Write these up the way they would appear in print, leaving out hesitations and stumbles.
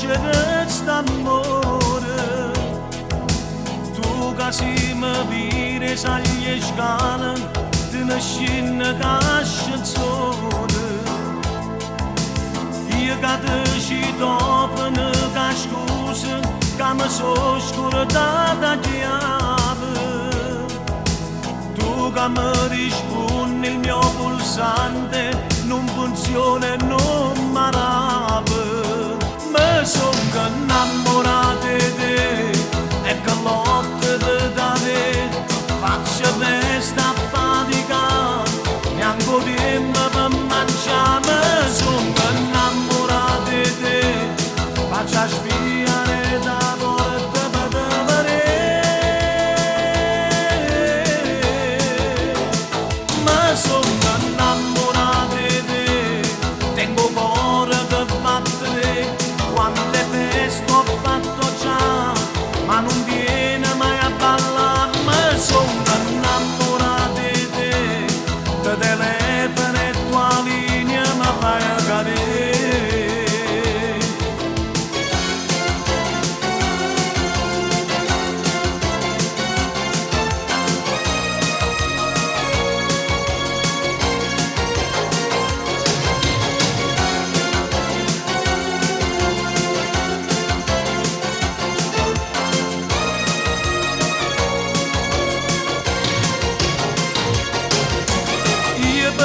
nascere st'amore. Tu che si mi vire saglie scale, te ne scende casciazzone. Io che te ci dopo ne cascusa, che mi sono scordata chiave. Tu che mi rispondi il mio pulsante, non funziona e non mi arrabbe. Mi sono innamorato di te e che lotte di te. Faccio festa a fatica, neanche tempo per mangiare. Mi sono innamorato di te, faccio spiare da porta per te vedere. Mi sono innamorato di te, tengo cuore per battere. Quante feste ho fatto già, ma non viene mai a ballare. Mi sono innamorato di te, te telefono e tua linea mi fai a cadere.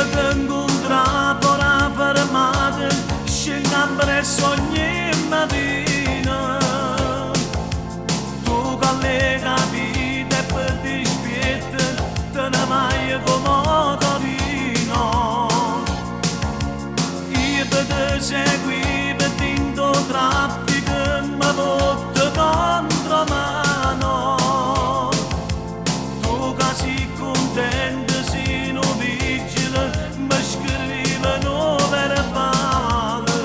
Tengo un trapo da fermata, scendo presso ogni mattina. Tu collega vita e per dispietta, te ne vai come motorino. Io per te segui per tinto traffico, ma porto contro mano. Tu che sei contento, sei non vigile, mi scrivono verbale.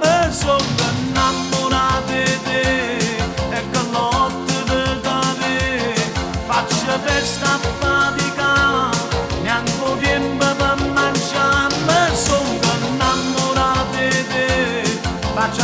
Mi sono innamorato di te e che lotte di te. Faccio festa a fatica, neanche tempo per mangiare. Mi sono innamorato di te, faccio